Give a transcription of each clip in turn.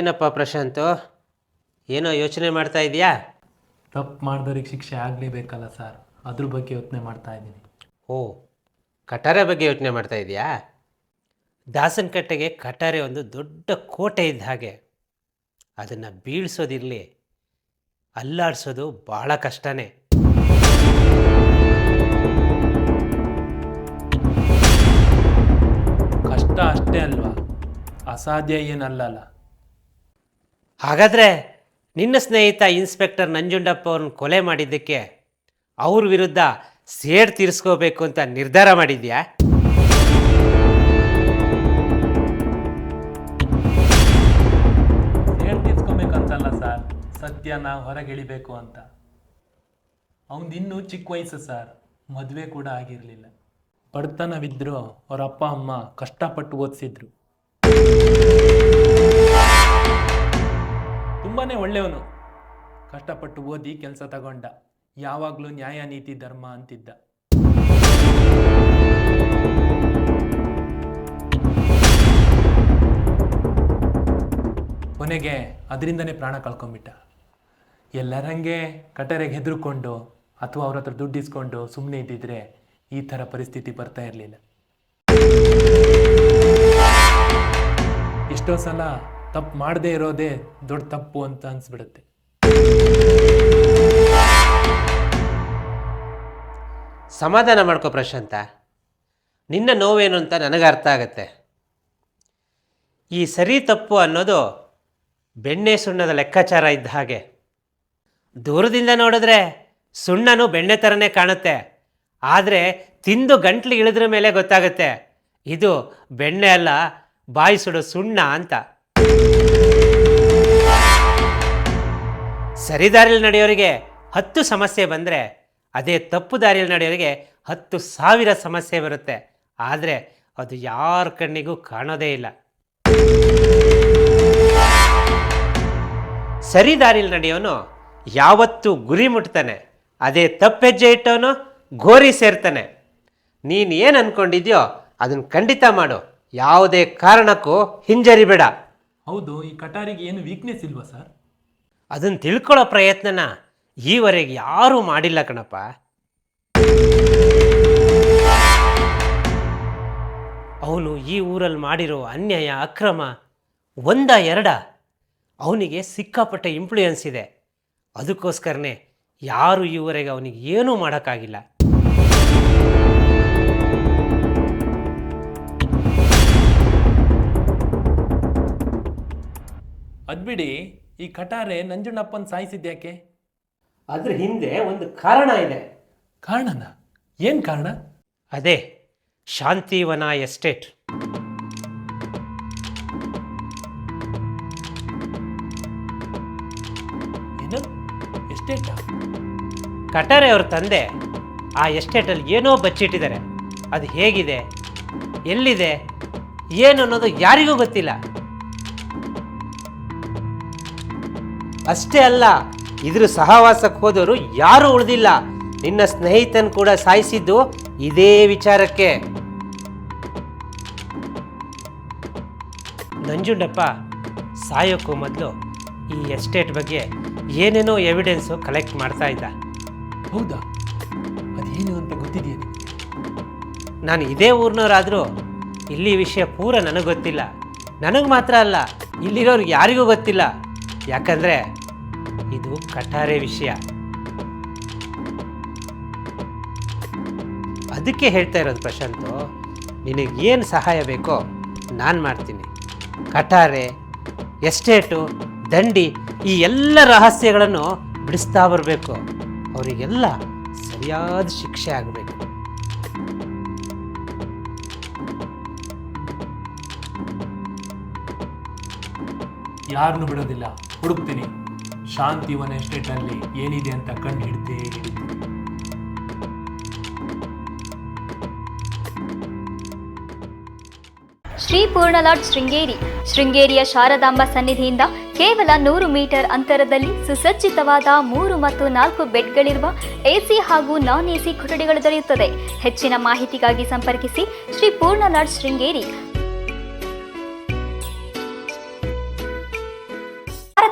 ಏನಪ್ಪ ಪ್ರಶಾಂತು, ಏನೋ ಯೋಚನೆ ಮಾಡ್ತಾ ಇದೆಯಾ? ತಪ್ಪು ಮಾಡಿದವ್ರಿಗೆ ಶಿಕ್ಷೆ ಆಗಲೇಬೇಕಲ್ಲ ಸರ್, ಅದ್ರ ಬಗ್ಗೆ ಯೋಚನೆ ಮಾಡ್ತಾ ಇದ್ದೀನಿ. ಓ, ಕಟಾರೆ ಬಗ್ಗೆ ಯೋಚನೆ ಮಾಡ್ತಾ ಇದೆಯಾ? ದಾಸನಕಟ್ಟೆಗೆ ಕಟಾರೆ ಒಂದು ದೊಡ್ಡ ಕೋಟೆ ಇದ್ದ ಹಾಗೆ. ಅದನ್ನು ಬೀಳ್ಸೋದಿರಲಿ, ಅಲ್ಲಾಡಿಸೋದು ಭಾಳ ಕಷ್ಟನೇ. ಕಷ್ಟ ಅಷ್ಟೇ ಅಲ್ವಾ, ಅಸಾಧ್ಯ ಏನಲ್ಲಲ್ಲ. ಹಾಗಾದರೆ ನಿನ್ನ ಸ್ನೇಹಿತ ಇನ್ಸ್ಪೆಕ್ಟರ್ ನಂಜುಂಡಪ್ಪ ಅವ್ರನ್ನ ಕೊಲೆ ಮಾಡಿದ್ದಕ್ಕೆ ಅವ್ರ ವಿರುದ್ಧ ಸೇಡ್ ತೀರಿಸ್ಕೋಬೇಕು ಅಂತ ನಿರ್ಧಾರ ಮಾಡಿದ್ಯಾ? ಸೇಡ್ ತೀರ್ಸ್ಕೊಬೇಕಂತಲ್ಲ ಸರ್, ಸತ್ಯನ ಹೊರಗೆಳಿಬೇಕು ಅಂತ. ಅವನಿನ್ನೂ ಚಿಕ್ಕ ವಯಸ್ಸು ಸರ್, ಮದುವೆ ಕೂಡ ಆಗಿರಲಿಲ್ಲ. ಬಡತನವಿದ್ರು ಅವ್ರ ಅಪ್ಪ ಅಮ್ಮ ಕಷ್ಟಪಟ್ಟು ಓದಿಸಿದ್ರು. ತುಂಬಾನೇ ಒಳ್ಳೆಯವನು, ಕಷ್ಟಪಟ್ಟು ಓದಿ ಕೆಲಸ ತಗೊಂಡ. ಯಾವಾಗಲೂ ನ್ಯಾಯ ನೀತಿ ಧರ್ಮ ಅಂತಿದ್ದ. ಕೊನೆಗೆ ಅದರಿಂದನೇ ಪ್ರಾಣ ಕಳ್ಕೊಂಡ್ಬಿಟ್ಟ. ಎಲ್ಲರಂಗೆ ಕಟರೆಗೆ ಹೆದರ್ಕೊಂಡು ಅಥವಾ ಅವ್ರ ಹತ್ರ ದುಡ್ಡು ಇಸ್ಕೊಂಡು ಸುಮ್ಮನೆ ಇದ್ದಿದ್ರೆ ಈ ಥರ ಪರಿಸ್ಥಿತಿ ಬರ್ತಾ ಇರಲಿಲ್ಲ. ಎಷ್ಟೋ ಸಲ ತಪ್ಪು ಮಾಡದೇ ಇರೋದೇ ದೊಡ್ಡ ತಪ್ಪು ಅಂತ ಅನ್ಸ್ಬಿಡುತ್ತೆ. ಸಮಾಧಾನ ಮಾಡ್ಕೋ ಪ್ರಶಾಂತ, ನಿನ್ನ ನೋವೇನು ಅಂತ ನನಗೆ ಅರ್ಥ ಆಗತ್ತೆ. ಈ ಸರಿ ತಪ್ಪು ಅನ್ನೋದು ಬೆಣ್ಣೆ ಸುಣ್ಣದ ಲೆಕ್ಕಾಚಾರ ಇದ್ದ ಹಾಗೆ. ದೂರದಿಂದ ನೋಡಿದ್ರೆ ಸುಣ್ಣನೂ ಬೆಣ್ಣೆ ಥರನೇ ಕಾಣುತ್ತೆ, ಆದರೆ ತಿಂದು ಗಂಟ್ಲು ಇಳಿದ್ರ ಮೇಲೆ ಗೊತ್ತಾಗುತ್ತೆ ಇದು ಬೆಣ್ಣೆ ಅಲ್ಲ, ಬಾಯಿ ಸುಡೋ ಸುಣ್ಣ ಅಂತ. ಸರಿ ದಾರಿಯಲ್ಲಿ ನಡೆಯೋರಿಗೆ 10 ಸಮಸ್ಯೆ ಬಂದರೆ, ಅದೇ ತಪ್ಪು ದಾರಿಯಲ್ಲಿ ನಡೆಯೋರಿಗೆ 10,000 ಸಮಸ್ಯೆ ಬರುತ್ತೆ. ಆದರೆ ಅದು ಯಾರ ಕಣ್ಣಿಗೂ ಕಾಣೋದೇ ಇಲ್ಲ. ಸರಿ ದಾರಿಯಲ್ಲಿ ನಡೆಯೋನು ಯಾವತ್ತೂ ಗುರಿ ಮುಟ್ತಾನೆ, ಅದೇ ತಪ್ಪೆಜ್ಜೆ ಇಟ್ಟವನು ಗೋರಿ ಸೇರ್ತಾನೆ. ನೀನು ಏನು ಅಂದ್ಕೊಂಡಿದ್ಯೋ ಅದನ್ನು ಖಂಡಿತ ಮಾಡು, ಯಾವುದೇ ಕಾರಣಕ್ಕೂ ಹಿಂಜರಿಬೇಡ. ಹೌದು, ಈ ಕಟಾರಿಗೆ ಏನು ವೀಕ್ನೆಸ್ ಇಲ್ವಾ ಸರ್? ಅದನ್ನು ತಿಳ್ಕೊಳ್ಳೋ ಪ್ರಯತ್ನನ ಈವರೆಗೆ ಯಾರೂ ಮಾಡಿಲ್ಲ ಕಣಪ್ಪ. ಅವನು ಈ ಊರಲ್ಲಿ ಮಾಡಿರೋ ಅನ್ಯಾಯ ಅಕ್ರಮ ಒಂದ ಎರಡ, ಅವನಿಗೆ ಸಿಕ್ಕಾಪಟ್ಟೆ ಇನ್ಫ್ಲೂಯೆನ್ಸ್ ಇದೆ. ಅದಕ್ಕೋಸ್ಕರನೇ ಯಾರು ಈವರೆಗೆ ಅವನಿಗೆ ಏನೂ ಮಾಡೋಕ್ಕಾಗಿಲ್ಲ. ಅದ್ಬಿಡಿ, ಈ ಕಟಾರೆ ನಂಜುಂಡಪ್ಪನ ಸಾಯಿಸಿದ್ಯಾಕೆ? ಅದ್ರ ಹಿಂದೆ ಒಂದು ಕಾರಣ ಇದೆ. ಕಾರಣನ? ಏನು ಕಾರಣ? ಅದೇ ಶಾಂತಿವನ ಎಸ್ಟೇಟ್. ಏನು ಎಸ್ಟೇಟಾ? ಕಟಾರೆ ಅವ್ರ ತಂದೆ ಆ ಎಸ್ಟೇಟಲ್ಲಿ ಏನೋ ಬಚ್ಚಿಟ್ಟಿದ್ದಾರೆ. ಅದು ಹೇಗಿದೆ, ಎಲ್ಲಿದೆ, ಏನು ಅನ್ನೋದು ಯಾರಿಗೂ ಗೊತ್ತಿಲ್ಲ. ಅಷ್ಟೇ ಅಲ್ಲ, ಇದ್ರ ಸಹವಾಸಕ್ಕೆ ಹೋದವರು ಯಾರೂ ಉಳಿದಿಲ್ಲ. ನಿನ್ನ ಸ್ನೇಹಿತನ್ ಕೂಡ ಸಾಯಿಸಿದ್ದು ಇದೇ ವಿಚಾರಕ್ಕೆ. ನಂಜುಂಡಪ್ಪ ಸಾಯೋಕ್ಕೂ ಮೊದಲು ಈ ಎಸ್ಟೇಟ್ ಬಗ್ಗೆ ಏನೇನೋ ಎವಿಡೆನ್ಸು ಕಲೆಕ್ಟ್ ಮಾಡ್ತಾ ಇದ್ದ. ಹೌದಾ? ಅದೇನು ಅಂತ ಗೊತ್ತಿದೆಯಾ ನಿಮಗೆ? ನಾನು ಇದೇ ಊರಿನವರಾದರೂ ಇಲ್ಲಿ ವಿಷಯ ಪೂರ ನನಗೆ ಗೊತ್ತಿಲ್ಲ. ನನಗೆ ಮಾತ್ರ ಅಲ್ಲ, ಇಲ್ಲಿರೋರಿಗೆ ಯಾರಿಗೂ ಗೊತ್ತಿಲ್ಲ. ಯಾಕಂದರೆ ಇದು ಕಟಾರೆ ವಿಷಯ. ಅದಕ್ಕೆ ಹೇಳ್ತಾ ಇರೋದು ಪ್ರಶಾಂತು, ನಿನಗೇನು ಸಹಾಯ ಬೇಕೋ ನಾನು ಮಾಡ್ತೀನಿ. ಕಟಾರೆ, ಎಸ್ಟೇಟು, ದಂಡಿ, ಈ ಎಲ್ಲ ರಹಸ್ಯಗಳನ್ನು ಬಿಡಿಸ್ತಾ ಬರಬೇಕು. ಅವರಿಗೆಲ್ಲ ಸರಿಯಾದ ಶಿಕ್ಷೆ ಆಗಬೇಕು. ಯಾರನ್ನು ಬಿಡೋದಿಲ್ಲ, ಹುಡುಕ್ತೀನಿ. ಶಾಂತಿವನ ಎಸ್ಟೇಟಲ್ಲಿ ಏನಿದೆ ಅಂತ ಕಂಡು ಹಿಡಿತೀನಿ. ಶ್ರೀ ಪೂರ್ಣಲಾಡ್ ಶೃಂಗೇರಿಯ ಶಾರದಾಂಬ ಸನ್ನಿಧಿಯಿಂದ ಕೇವಲ 100 ಮೀಟರ್ ಅಂತರದಲ್ಲಿ ಸುಸಜ್ಜಿತವಾದ 3 ಮತ್ತು 4 ಬೆಡ್ಗಳಿರುವ ಎಸಿ ಹಾಗೂ ನಾನ್ ಎಸಿ ಕೊಠಡಿಗಳು ದೊರೆಯುತ್ತದೆ. ಹೆಚ್ಚಿನ ಮಾಹಿತಿಗಾಗಿ ಸಂಪರ್ಕಿಸಿ ಶ್ರೀ ಪೂರ್ಣಲಾಡ್ ಶೃಂಗೇರಿ.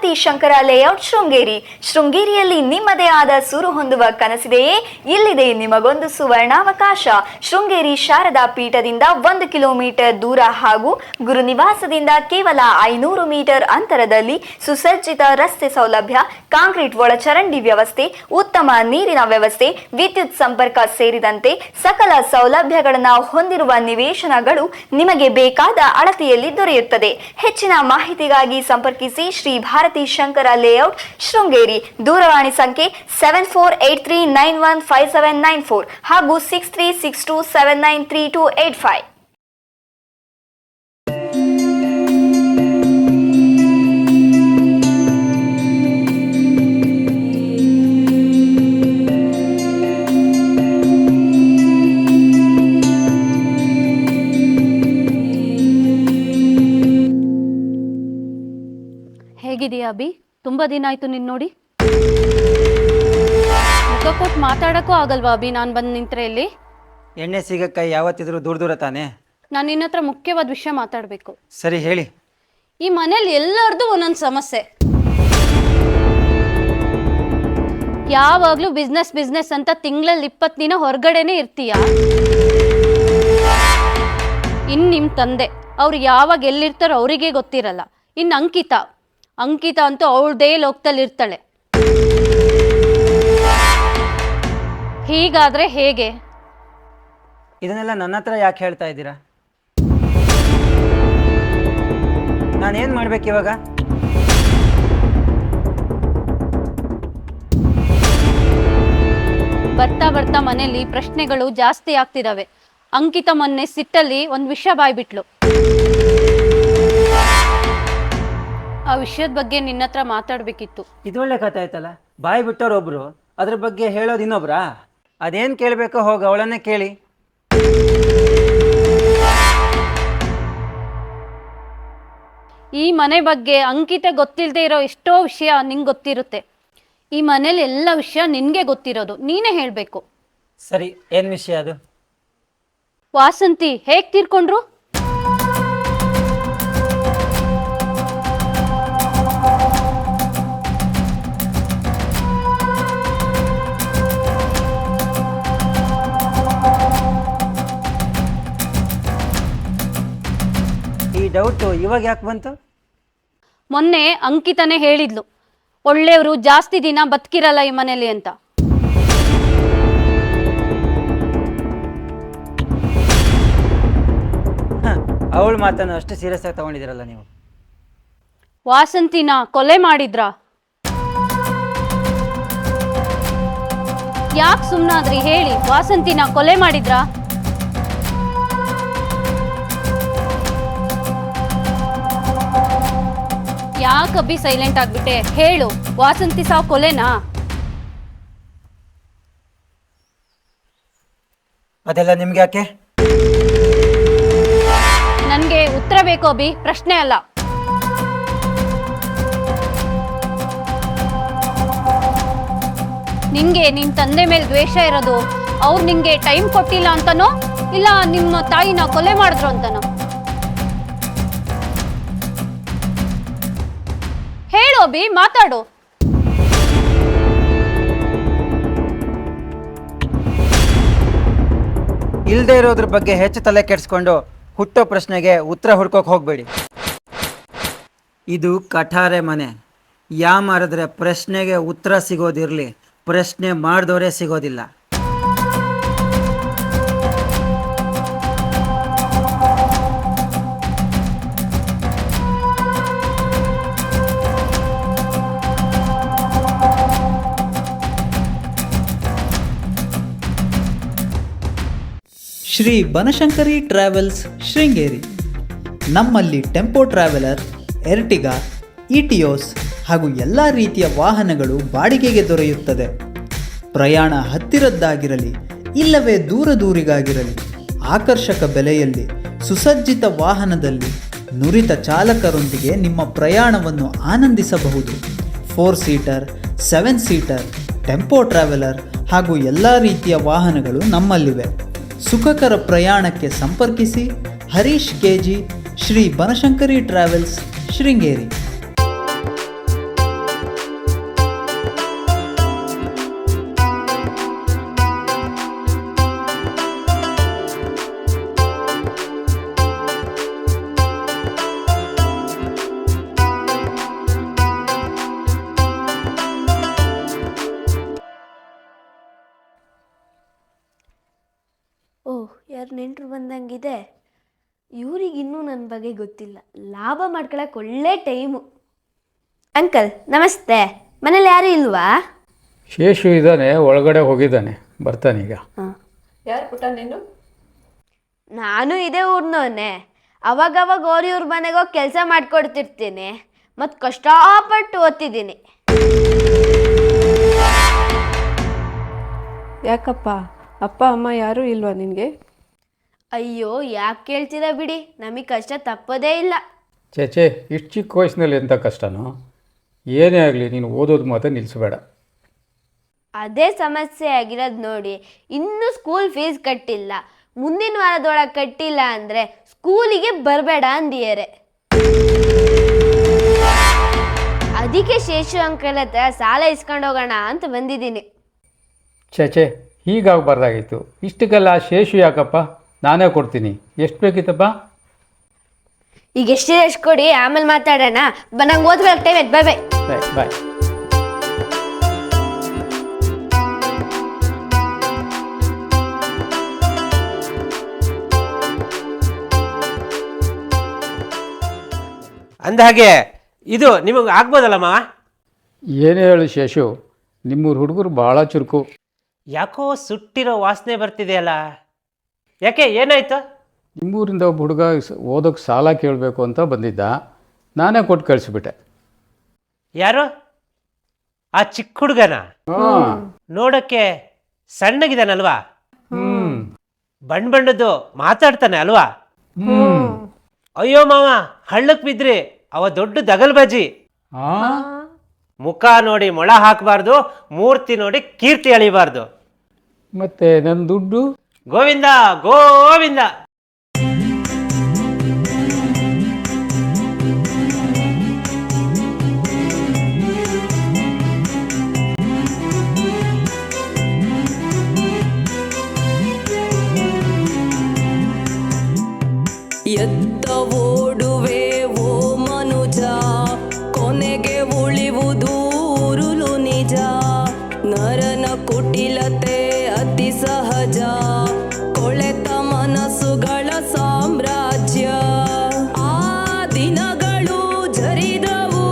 ಭಾರತಿ ಶಂಕರ ಲೇಔಟ್ ಶೃಂಗೇರಿ. ಶೃಂಗೇರಿಯಲ್ಲಿ ನಿಮ್ಮದೇ ಆದ ಸೂರು ಹೊಂದುವ ಕನಸಿದೆಯೇ? ಇಲ್ಲಿದೆ ನಿಮಗೊಂದು ಸುವರ್ಣಾವಕಾಶ. ಶೃಂಗೇರಿ ಶಾರದಾ ಪೀಠದಿಂದ 1 ಕಿಲೋಮೀಟರ್ ದೂರ ಹಾಗೂ ಗುರುನಿವಾಸದಿಂದ ಕೇವಲ 500 ಮೀಟರ್ ಅಂತರದಲ್ಲಿ ಸುಸಜ್ಜಿತ ರಸ್ತೆ ಸೌಲಭ್ಯ, ಕಾಂಕ್ರೀಟ್ ಒಳಚರಂಡಿ ವ್ಯವಸ್ಥೆ, ಉತ್ತಮ ನೀರಿನ ವ್ಯವಸ್ಥೆ, ವಿದ್ಯುತ್ ಸಂಪರ್ಕ ಸೇರಿದಂತೆ ಸಕಲ ಸೌಲಭ್ಯಗಳನ್ನು ಹೊಂದಿರುವ ನಿವೇಶನಗಳು ನಿಮಗೆ ಬೇಕಾದ ಅಳತೆಯಲ್ಲಿ ದೊರೆಯುತ್ತದೆ. ಹೆಚ್ಚಿನ ಮಾಹಿತಿಗಾಗಿ ಸಂಪರ್ಕಿಸಿ ಶ್ರೀ ಭಾರತಿ ಶಂಕರ ಲೇಔಟ್ ಶೃಂಗೇರಿ. ದೂರವಾಣಿ ಸಂಖ್ಯೆ 7483915794 ಹಾಗೂ 6362793285. ಹೇಗಿದೆಯಾ ಅಭಿ? ತುಂಬ ದಿನ ಆಯ್ತು ನಿನ್ನ ನೋಡಿ. ಮುಖ ಕೊಟ್ಟು ಮಾತಾಡೋಕ್ಕೂ ಆಗಲ್ವಾ ಅಭಿ ನಾನು ಬಂದು ನಿಂತ್ರೆ ಇಲ್ಲಿ? ಎಣ್ಣೆ ಸಿಗಕ್ಕ ಯಾವತ್ತಿದ್ರು ದೂರ ದೂರ ತಾನೆ. ನಾನು ನಿನ್ನ ಹತ್ರ ಮುಖ್ಯವಾದ ವಿಷಯ ಮಾತಾಡಬೇಕು. ಸರಿ ಹೇಳಿ. ಈ ಮನೇಲಿ ಎಲ್ಲರದು ಒಂದೊಂದು ಸಮಸ್ಯೆ. ಯಾವಾಗಲೂ ಬಿಸ್ನೆಸ್ ಅಂತ ತಿಂಗಳಲ್ಲಿ 20 ದಿನ ಹೊರಗಡೆನೆ ಇರ್ತೀಯ. ಇನ್ನು ನಿಮ್ಮ ತಂದೆ ಅವ್ರು ಯಾವಾಗ ಎಲ್ಲಿರ್ತಾರೋ ಅವರಿಗೆ ಗೊತ್ತಿರಲ್ಲ. ಇನ್ನು ಅಂಕಿತಾ ಅಂತೂ ಅವಳದೇ ಲೋಕದಲ್ಲಿ ಇರ್ತಾಳೆ. ಹೀಗಾದ್ರೆ ಹೇಗೆ? ಇದನ್ನೆಲ್ಲ ನನ್ನ ಹತ್ರ ಯಾಕೆ ಹೇಳ್ತಾ ಇದ್ದೀರಾ? ನಾನೇನು ಮಾಡ್ಬೇಕು ಇವಾಗ? ಬರ್ತಾ ಮನೇಲಿ ಪ್ರಶ್ನೆಗಳು ಜಾಸ್ತಿ ಆಗ್ತಿದಾವೆ. ಅಂಕಿತಾ ಮೊನ್ನೆ ಸಿಟ್ಟಲ್ಲಿ ಒಂದು ವಿಷಯ ಬಾಯ್ಬಿಟ್ಲು. ಆ ವಿಷಯದ ಬಗ್ಗೆ ನಿನ್ನ ಹತ್ರ ಮಾತಾಡ್ಬೇಕಿತ್ತು. ಇದೊಳ್ಳೆ ಕಥೆ ಆಯ್ತಲ್ಲ. ಬಾಯಿ ಬಿಟ್ಟವ್ರೊಬ್ರು ಅದ್ರ ಬಗ್ಗೆ ಹೇಳೋದು ಇನ್ನೊಬ್ರಾ? ಅದೇನು ಕೇಳಬೇಕೋ ಹೋಗಿ ಅವಳನ್ನೇ ಕೇಳಿ. ಈ ಮನೆ ಬಗ್ಗೆ ಅಂಕಿತ ಗೊತ್ತಿಲ್ಲದೆ ಇರೋ ಎಷ್ಟೋ ವಿಷಯ ನಿಂಗೆ ಗೊತ್ತಿರುತ್ತೆ. ಈ ಮನೇಲಿ ಎಲ್ಲ ವಿಷಯ ನಿನಗೆ ಗೊತ್ತಿರೋದು, ನೀನೇ ಹೇಳಬೇಕು. ಸರಿ, ಏನು ವಿಷಯ ಅದು? ವಾಸಂತಿ ಹೇಗೆ ತೀರ್ಕೊಂಡ್ರು? ಈ ಡೌಟು ಇವಾಗ ಯಾಕೆ ಬಂತು? ಮೊನ್ನೆ ಅಂಕಿತನೇ ಹೇಳಿದ್ಲು, ಒಳ್ಳೆಯವರು ಜಾಸ್ತಿ ದಿನ ಬದುಕಿರಲ್ಲ ಈ ಮನೇಲಿ ಅಂತ. ಅವಳ ಮಾತನ್ನು ಅಷ್ಟು ಸೀರಿಯಸ್ ಆಗಿ ತಗೊಂಡಿದ್ದೀರಲ್ಲ ನೀವು. ವಾಸಂತಿನ ಕೊಲೆ ಮಾಡಿದ್ರ? ಯಾಕೆ ಸುಮ್ಮನಾದ್ರಿ ಹೇಳಿ? ವಾಸಂತಿನ ಕೊಲೆ ಮಾಡಿದ್ರ? ಯಾಕಬ್ಬಿ ಸೈಲೆಂಟ್ ಆಗ್ಬಿಟ್ಟೆ? ಹೇಳು, ವಾಸಂತಿ ಸಾವು ಕೊಲೆನಾ? ಅದೆಲ್ಲ ನಿಮ್ಗೆ ಯಾಕೆ? ನನ್ಗೆ ಉತ್ತರ ಬೇಕು ಅಭಿ, ಪ್ರಶ್ನೆ ಅಲ್ಲ. ನಿಂಗೆ ನಿನ್ ತಂದೆ ಮೇಲೆ ದ್ವೇಷ ಇರೋದು ಅವ್ರು ನಿಂಗೆ ಟೈಮ್ ಕೊಟ್ಟಿಲ್ಲ ಅಂತನೋ, ಇಲ್ಲ ನಿಮ್ಮ ತಾಯಿನ ಕೊಲೆ ಮಾಡಿದ್ರು ಅಂತನೋ? ಹೇಳು ಅಭಿ, ಮಾತಾಡು. ಇಲ್ಲದೆ ಇರೋದ್ರ ಬಗ್ಗೆ ಹೆಚ್ಚು ತಲೆ ಕೆಡಿಸ್ಕೊಂಡು ಹುಟ್ಟೋ ಪ್ರಶ್ನೆಗೆ ಉತ್ತರ ಹುಡ್ಕೋಕೆ ಹೋಗಬೇಡಿ. ಇದು ಕಠಾರೆ ಮನೆ. ಯಾಮಾರಿದ್ರೆ ಪ್ರಶ್ನೆಗೆ ಉತ್ತರ ಸಿಗೋದಿರಲಿ, ಪ್ರಶ್ನೆ ಮಾಡಿದವರೇ ಸಿಗೋದಿಲ್ಲ. ಶ್ರೀ ಬನಶಂಕರಿ ಟ್ರಾವೆಲ್ಸ್ ಶೃಂಗೇರಿ. ನಮ್ಮಲ್ಲಿ ಟೆಂಪೋ ಟ್ರಾವೆಲರ್, ಎರ್ಟಿಗಾ, ಇಟಿಯೋಸ್ ಹಾಗೂ ಎಲ್ಲ ರೀತಿಯ ವಾಹನಗಳು ಬಾಡಿಗೆಗೆ ದೊರೆಯುತ್ತದೆ. ಪ್ರಯಾಣ ಹತ್ತಿರದ್ದಾಗಿರಲಿ ಇಲ್ಲವೇ ದೂರಿಗಾಗಿರಲಿ ಆಕರ್ಷಕ ಬೆಲೆಯಲ್ಲಿ ಸುಸಜ್ಜಿತ ವಾಹನದಲ್ಲಿ ನುರಿತ ಚಾಲಕರೊಂದಿಗೆ ನಿಮ್ಮ ಪ್ರಯಾಣವನ್ನು ಆನಂದಿಸಬಹುದು. 4 ಸೀಟರ್, 7 ಸೀಟರ್, ಟೆಂಪೋ ಟ್ರಾವೆಲರ್ ಹಾಗೂ ಎಲ್ಲ ರೀತಿಯ ವಾಹನಗಳು ನಮ್ಮಲ್ಲಿವೆ. ಸುಖಕರ ಪ್ರಯಾಣಕ್ಕೆ ಸಂಪರ್ಕಿಸಿ ಹರೀಶ್ ಕೆಜಿ, ಶ್ರೀ ಬನಶಂಕರಿ ಟ್ರಾವೆಲ್ಸ್ ಶೃಂಗೇರಿ. ಓಹ್, ಯಾರು ನೆಂಟರು ಬಂದಂಗಿದೆ. ಇವರಿಗಿನ್ನೂ ನನ್ನ ಬಗ್ಗೆ ಗೊತ್ತಿಲ್ಲ. ಲಾಭ ಮಾಡ್ಕೊಳಕ್ಕೆ ಒಳ್ಳೆ ಟೈಮು. ಅಂಕಲ್ ನಮಸ್ತೆ, ಮನೇಲಿ ಯಾರು ಇಲ್ವಾ? ಶೇಷು ಇದ್ದಾನೆ, ಒಳಗಡೆ ಹೋಗಿದ್ದಾನೆ, ಬರ್ತಾನೀಗ. ನಾನು ಇದೇ ಊರ್ನವನ್ನೇ. ಅವಾಗವಾಗ ಅವ್ರ ಮನೆಗೆ ಹೋಗಿ ಕೆಲಸ ಮಾಡ್ಕೊಡ್ತಿರ್ತೀನಿ ಮತ್ತು ಕಷ್ಟಪಟ್ಟು ಓದ್ತಿದ್ದೀನಿ. ಯಾಕಪ್ಪ, ಅಪ್ಪ ಅಮ್ಮ ಯಾರೂ ಇಲ್ವಾ ನಿನಗೆ? ಅಯ್ಯೋ, ಯಾಕೆ ಕೇಳ್ತೀರಾ ಬಿಡಿ, ನಮಗೆ ಕಷ್ಟ ತಪ್ಪೋದೇ ಇಲ್ಲ. ಚೇಚೆ, ಇಷ್ಟು ಚಿಕ್ಕ ವಯಸ್ಸಿನಲ್ಲಿ ಎಂಥ ಕಷ್ಟನೋ? ಏನೇ ಆಗಲಿ ನೀನು ಓದೋದು ಮಾತ್ರ ನಿಲ್ಲಿಸಬೇಡ. ಅದೇ ಸಮಸ್ಯೆ ಆಗಿರೋದು ನೋಡಿ. ಇನ್ನೂ ಸ್ಕೂಲ್ ಫೀಸ್ ಕಟ್ಟಿಲ್ಲ. ಮುಂದಿನ ವಾರದೊಳಗೆ ಕಟ್ಟಿಲ್ಲ ಅಂದರೆ ಸ್ಕೂಲಿಗೆ ಬರಬೇಡ ಅಂದಿದ್ದಾರೆ. ಅದಕ್ಕೆ ಶೇಷು ಅಂಕಲ್ ಹತ್ರ ಸಾಲ ಇಸ್ಕೊಂಡು ಹೋಗೋಣ ಅಂತ ಬಂದಿದ್ದೀನಿ. ಚೇಚೆ, ಹೀಗಾಗಬಾರ್ದಾಗಿತ್ತು. ಇಷ್ಟಕ್ಕೆಲ್ಲ ಶೇಷು ಯಾಕಪ್ಪ? ನಾನೇ ಕೊಡ್ತೀನಿ. ಎಷ್ಟು ಬೇಕಿತ್ತಪ್ಪ? ಈಗ ಎಷ್ಟು ಕೊಡಿ, ಆಮೇಲೆ ಮಾತಾಡೋಣ. ನಂಗೆ ಓದ್ಬೇಕು ಟೈಮ್ ಆಯ್ತು. ಬಾಯ್ ಬಾಯ್. ಬಾಯ್ ಬಾಯ್. ಅಂದಹಾಗೆ ಇದು ನಿಮಗೆ ಆಗ್ಬೋದಲ್ಲ ಮಾವ? ಏನೇ ಹೇಳು ಶೇಷು, ನಿಮ್ಮೂರು ಹುಡುಗರು ಭಾಳ ಚುರುಕು. ಯಾಕೋ ಸುಟ್ಟಿರೋ ವಾಸನೆ ಬರ್ತಿದೆಯಲ್ಲ, ಯಾಕೆ ಏನಾಯ್ತು? ನಿಮ್ಮೂರಿಂದ ಒಬ್ಬ ಹುಡುಗ ಓದೋಕ್ಕೆ ಸಾಲ ಕೇಳಬೇಕು ಅಂತ ಬಂದಿದ್ದ. ನಾನೇ ಕೊಟ್ಟು ಕಳಿಸ್ಬಿಟ್ಟೆ. ಯಾರು? ಆ ಚಿಕ್ಕ ಹುಡುಗನ? ನೋಡೋಕ್ಕೆ ಸಣ್ಣಗಿದಾನಲ್ವಾ? ಬಣ್ಣದ್ದು ಮಾತಾಡ್ತಾನೆ ಅಲ್ವಾ? ಅಯ್ಯೋ ಮಾವ, ಹಳ್ಳಕ್ಕೆ ಬಿದ್ರಿ, ಅವ ದೊಡ್ಡ ದಗಲ್ಬಾಜಿ. ಮುಖ ನೋಡಿ ಮೊಳ ಹಾಕಬಾರ್ದು, ಮೂರ್ತಿ ನೋಡಿ ಕೀರ್ತಿ ಅಳಿಬಾರ್ದು. ಮತ್ತೆ ನನ್ನ ದುಡ್ಡು? ಗೋವಿಂದ ಗೋವಿಂದ. ಎತ್ತ ಓಡುವೆ ಓ ಮನುಜ, ಕೊನೆಗೆ ಉಳಿವುದೂರುಲು ನಿಜ. ನರನ ಕುಟಿಲತೆ ಅತಿ ಸಹಜ, ಕೊಳೆತ ಮನಸ್ಸುಗಳ ಸಾಮ್ರಾಜ್ಯ. ಆ ದಿನಗಳು ಜರಿದವು,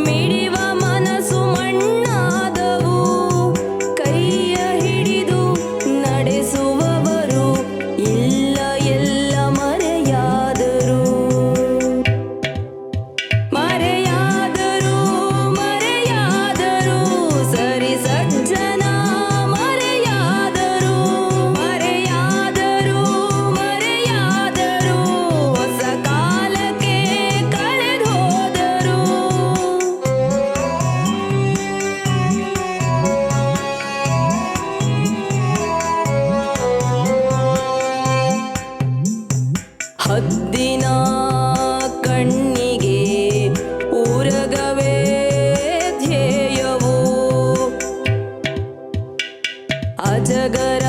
ಮಿಡಿವ ಮನಸ್ಸು ಮಣ್ಣಾದವು. ಕೈಯ ಹಿಡಿದು ನಡೆಸುವವರು ಇಲ್ಲ, ಎಲ್ಲ ಮರೆಯಾದರು. ಮರೆಯಾದರು ಮರೆಯಾದರು ಸರಿ ಸಜ್ಜನ, ಮರೆಯಾದರು ಮರೆಯಾದರು ಮರೆಯಾದರು ಹೊಸ ಕಾಲಕ್ಕೆ ಕಳೆದೋದರು. ಹದ್ದಿನ ಕಣ್ಣಿಗೆ ಊರಗವೇ ಧ್ಯೇಯವು, ಅಜಗರ